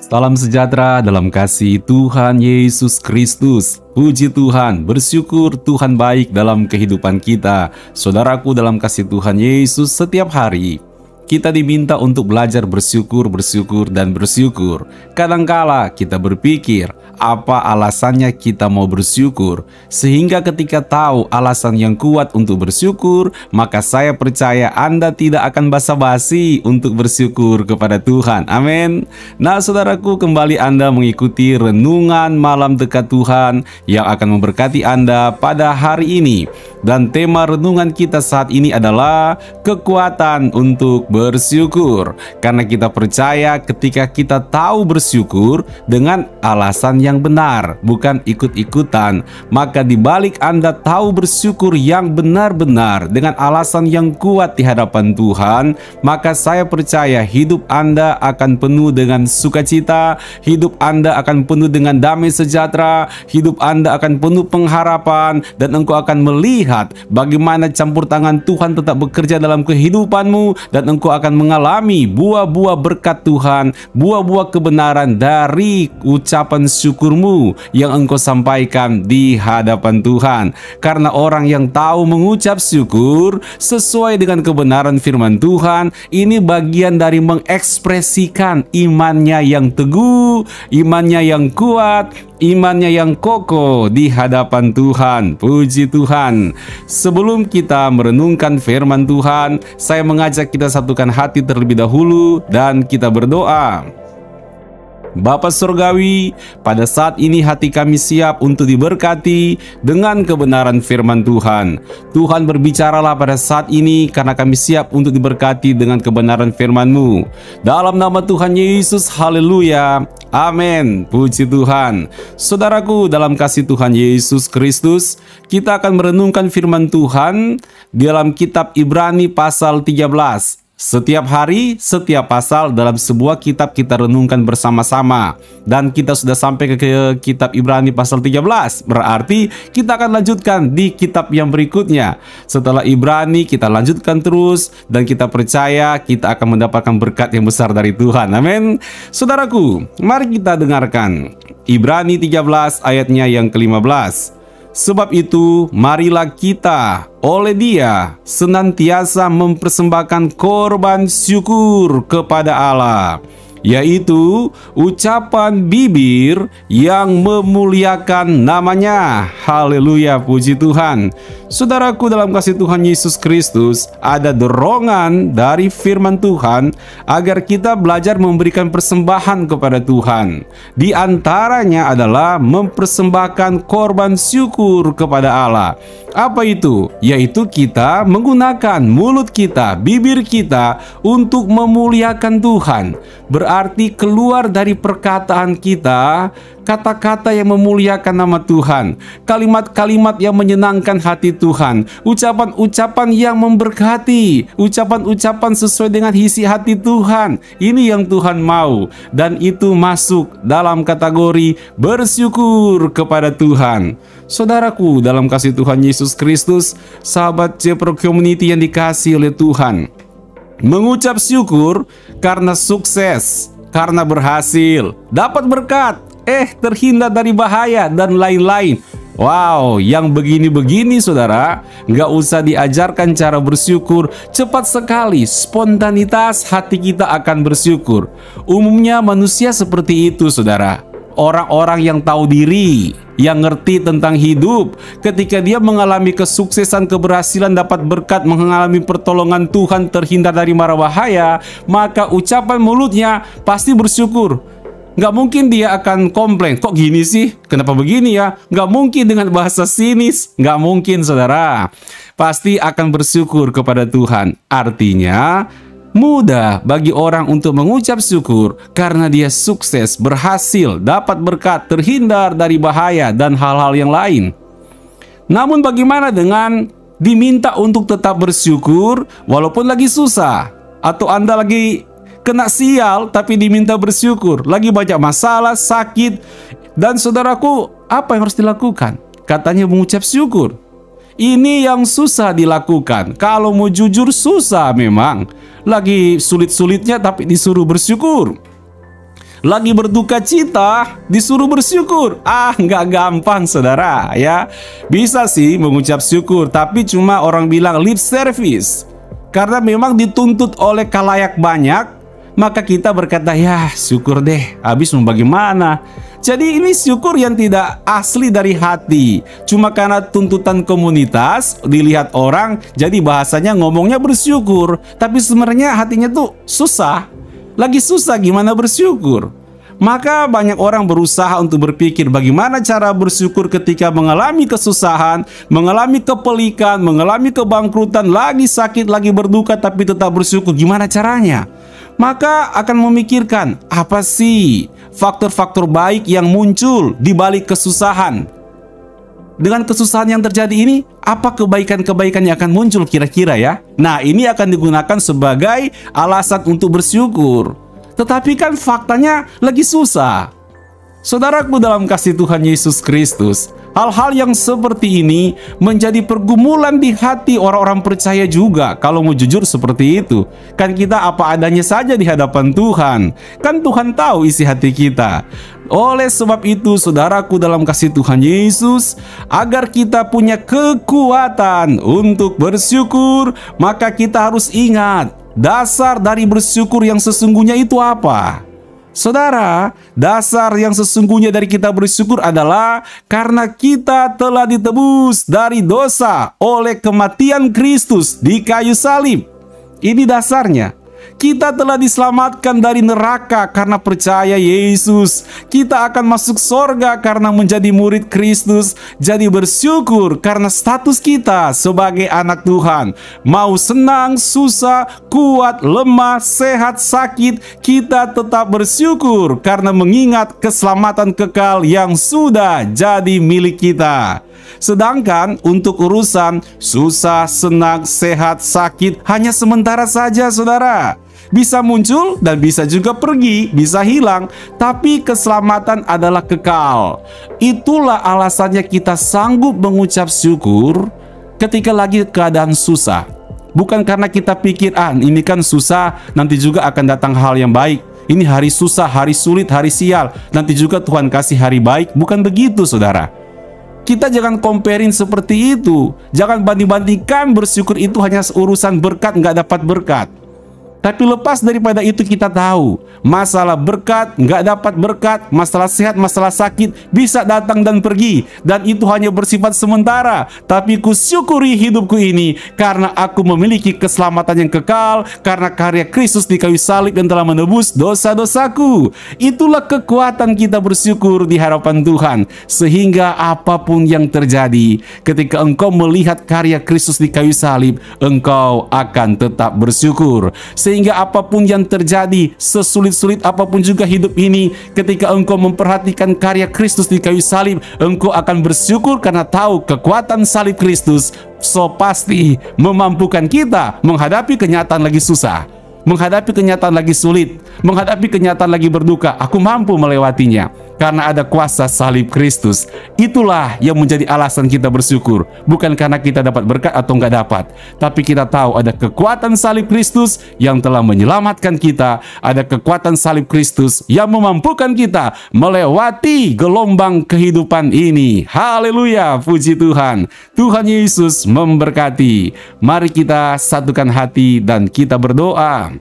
Salam sejahtera dalam kasih Tuhan Yesus Kristus. Puji Tuhan, bersyukur Tuhan baik dalam kehidupan kita. Saudaraku, dalam kasih Tuhan Yesus, setiap hari kita diminta untuk belajar bersyukur, dan bersyukur. Kadangkala kita berpikir, apa alasannya kita mau bersyukur? Sehingga ketika tahu alasan yang kuat untuk bersyukur, maka saya percaya Anda tidak akan basa-basi untuk bersyukur kepada Tuhan. Amin. Nah, saudaraku, kembali Anda mengikuti renungan malam dekat Tuhan yang akan memberkati Anda pada hari ini. Dan tema renungan kita saat ini adalah kekuatan untuk bersyukur. Karena kita percaya ketika kita tahu bersyukur dengan alasan yang benar, bukan ikut-ikutan, maka dibalik Anda tahu bersyukur yang benar-benar dengan alasan yang kuat di hadapan Tuhan, maka saya percaya hidup Anda akan penuh dengan sukacita, hidup Anda akan penuh dengan damai sejahtera, hidup Anda akan penuh pengharapan, dan engkau akan melihat bagaimana campur tangan Tuhan tetap bekerja dalam kehidupanmu, dan engkau akan mengalami buah-buah berkat Tuhan, buah-buah kebenaran dari ucapan syukurmu yang engkau sampaikan di hadapan Tuhan. Karena orang yang tahu mengucap syukur sesuai dengan kebenaran firman Tuhan, ini bagian dari mengekspresikan imannya yang teguh, imannya yang kuat, imannya yang kokoh di hadapan Tuhan. Puji Tuhan. Sebelum kita merenungkan firman Tuhan, saya mengajak kita satukan hati terlebih dahulu dan kita berdoa. Bapa Surgawi, pada saat ini hati kami siap untuk diberkati dengan kebenaran firman Tuhan. Tuhan, berbicaralah pada saat ini karena kami siap untuk diberkati dengan kebenaran firman-Mu. Dalam nama Tuhan Yesus, haleluya, amin. Puji Tuhan. Saudaraku, dalam kasih Tuhan Yesus Kristus, kita akan merenungkan firman Tuhan dalam kitab Ibrani pasal 13. Setiap hari, setiap pasal dalam sebuah kitab kita renungkan bersama-sama. Dan kita sudah sampai ke kitab Ibrani pasal 13. Berarti kita akan lanjutkan di kitab yang berikutnya. Setelah Ibrani kita lanjutkan terus, dan kita percaya kita akan mendapatkan berkat yang besar dari Tuhan. Amin. Saudaraku, mari kita dengarkan Ibrani 13 ayatnya yang ke-15. Sebab itu, marilah kita oleh Dia senantiasa mempersembahkan korban syukur kepada Allah, yaitu ucapan bibir yang memuliakan namanya. Haleluya, puji Tuhan. Saudaraku, dalam kasih Tuhan Yesus Kristus, ada dorongan dari firman Tuhan agar kita belajar memberikan persembahan kepada Tuhan. Di antaranya adalah mempersembahkan korban syukur kepada Allah. Apa itu? Yaitu kita menggunakan mulut kita, bibir kita untuk memuliakan Tuhan. Berarti keluar dari perkataan kita kata-kata yang memuliakan nama Tuhan, kalimat-kalimat yang menyenangkan hati Tuhan, ucapan-ucapan yang memberkati, ucapan-ucapan sesuai dengan isi hati Tuhan. Ini yang Tuhan mau, dan itu masuk dalam kategori bersyukur kepada Tuhan. Saudaraku, dalam kasih Tuhan Yesus Kristus, sahabat Jepro Community yang dikasihi oleh Tuhan, mengucap syukur karena sukses, karena berhasil, dapat berkat, terhindar dari bahaya, dan lain-lain. Wow, yang begini-begini saudara, nggak usah diajarkan cara bersyukur. Cepat sekali, spontanitas hati kita akan bersyukur. Umumnya manusia seperti itu saudara. Orang-orang yang tahu diri, yang ngerti tentang hidup, ketika dia mengalami kesuksesan, keberhasilan, dapat berkat, mengalami pertolongan Tuhan, terhindar dari mara bahaya, maka ucapan mulutnya pasti bersyukur. Nggak mungkin dia akan komplain, kok gini sih? Kenapa begini ya? Nggak mungkin dengan bahasa sinis. Nggak mungkin saudara. Pasti akan bersyukur kepada Tuhan. Artinya, mudah bagi orang untuk mengucap syukur karena dia sukses, berhasil, dapat berkat, terhindar dari bahaya, dan hal-hal yang lain. Namun bagaimana dengan diminta untuk tetap bersyukur walaupun lagi susah? Atau Anda lagi kena sial tapi diminta bersyukur, lagi banyak masalah, sakit, dan saudaraku, apa yang harus dilakukan? Katanya mengucap syukur. Ini yang susah dilakukan. Kalau mau jujur susah memang. Lagi sulit-sulitnya tapi disuruh bersyukur. lagi berduka cita, disuruh bersyukur. Nggak gampang saudara ya. Bisa sih mengucap syukur, tapi cuma orang bilang lip service. Karena memang dituntut oleh khalayak banyak, maka kita berkata, ya syukur deh, habis mau bagaimana. Jadi ini syukur yang tidak asli dari hati. Cuma karena tuntutan komunitas, dilihat orang, jadi bahasanya ngomongnya bersyukur. Tapi sebenarnya hatinya tuh susah. Lagi susah gimana bersyukur. Maka banyak orang berusaha untuk berpikir bagaimana cara bersyukur ketika mengalami kesusahan, mengalami kepelikan, mengalami kebangkrutan, lagi sakit, lagi berduka, tapi tetap bersyukur. Gimana caranya? Maka akan memikirkan, apa sih faktor-faktor baik yang muncul di balik kesusahan? Dengan kesusahan yang terjadi ini, apa kebaikan-kebaikan yang akan muncul kira-kira ya? Nah, ini akan digunakan sebagai alasan untuk bersyukur. Tetapi kan faktanya lagi susah. Saudaraku dalam kasih Tuhan Yesus Kristus, hal-hal yang seperti ini menjadi pergumulan di hati orang-orang percaya juga. Kalau mau jujur seperti itu, kan kita apa adanya saja di hadapan Tuhan. Kan Tuhan tahu isi hati kita. Oleh sebab itu, saudaraku dalam kasih Tuhan Yesus, agar kita punya kekuatan untuk bersyukur, maka kita harus ingat dasar dari bersyukur yang sesungguhnya itu apa? Saudara, dasar yang sesungguhnya dari kita bersyukur adalah karena kita telah ditebus dari dosa oleh kematian Kristus di kayu salib. Ini dasarnya. Kita telah diselamatkan dari neraka karena percaya Yesus. Kita akan masuk sorga karena menjadi murid Kristus. Jadi bersyukur karena status kita sebagai anak Tuhan. Mau senang, susah, kuat, lemah, sehat, sakit, kita tetap bersyukur karena mengingat keselamatan kekal yang sudah jadi milik kita. Sedangkan untuk urusan susah, senang, sehat, sakit hanya sementara saja saudara. Bisa muncul dan bisa juga pergi, bisa hilang. Tapi keselamatan adalah kekal. Itulah alasannya kita sanggup mengucap syukur ketika lagi keadaan susah. Bukan karena kita pikir, ini kan susah, nanti juga akan datang hal yang baik. Ini hari susah, hari sulit, hari sial, nanti juga Tuhan kasih hari baik. Bukan begitu saudara. Kita jangan comparing seperti itu. Jangan banding-bandingkan bersyukur itu hanya urusan berkat, nggak dapat berkat. Tapi lepas daripada itu kita tahu masalah berkat, nggak dapat berkat, masalah sehat, masalah sakit bisa datang dan pergi. Dan itu hanya bersifat sementara. Tapi kusyukuri hidupku ini karena aku memiliki keselamatan yang kekal, karena karya Kristus di kayu salib yang telah menebus dosa-dosaku. Itulah kekuatan kita bersyukur di hadapan Tuhan. Sehingga apapun yang terjadi, ketika engkau melihat karya Kristus di kayu salib, engkau akan tetap bersyukur. Sehingga apapun yang terjadi, sesulit-sulit apapun juga hidup ini, ketika engkau memperhatikan karya Kristus di kayu salib, engkau akan bersyukur karena tahu kekuatan salib Kristus pasti memampukan kita menghadapi kenyataan lagi susah, menghadapi kenyataan lagi sulit, menghadapi kenyataan lagi berduka. Aku mampu melewatinya karena ada kuasa salib Kristus. Itulah yang menjadi alasan kita bersyukur. Bukan karena kita dapat berkat atau nggak dapat, tapi kita tahu ada kekuatan salib Kristus yang telah menyelamatkan kita. Ada kekuatan salib Kristus yang memampukan kita melewati gelombang kehidupan ini. Haleluya, puji Tuhan. Tuhan Yesus memberkati. Mari kita satukan hati dan kita berdoa.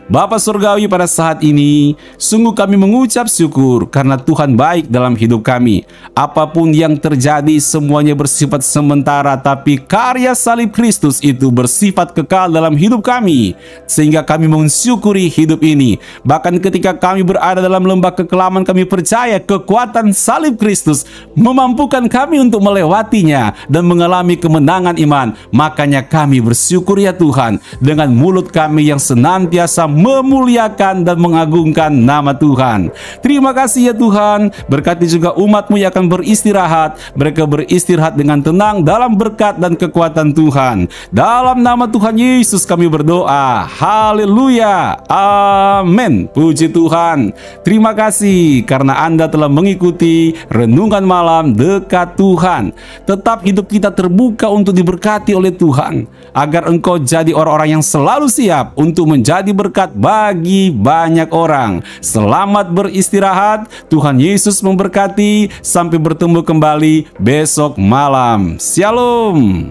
Bapa Surgawi, pada saat ini sungguh kami mengucap syukur karena Tuhan baik dalam hidup kami. Apapun yang terjadi semuanya bersifat sementara, tapi karya salib Kristus itu bersifat kekal dalam hidup kami. Sehingga kami mensyukuri hidup ini. Bahkan ketika kami berada dalam lembah kekelaman, kami percaya kekuatan salib Kristus memampukan kami untuk melewatinya dan mengalami kemenangan iman. Makanya kami bersyukur ya Tuhan, dengan mulut kami yang senantiasa memuliakan dan mengagungkan nama Tuhan. Terima kasih ya Tuhan. Berkati juga umat-Mu yang akan beristirahat. Mereka beristirahat dengan tenang dalam berkat dan kekuatan Tuhan. Dalam nama Tuhan Yesus kami berdoa. Haleluya. Amin. Puji Tuhan. Terima kasih karena Anda telah mengikuti renungan malam dekat Tuhan. Tetap hidup kita terbuka untuk diberkati oleh Tuhan, agar engkau jadi orang-orang yang selalu siap untuk menjadi berkat berkat bagi banyak orang. Selamat beristirahat, Tuhan Yesus memberkati. Sampai bertemu kembali besok malam. Shalom.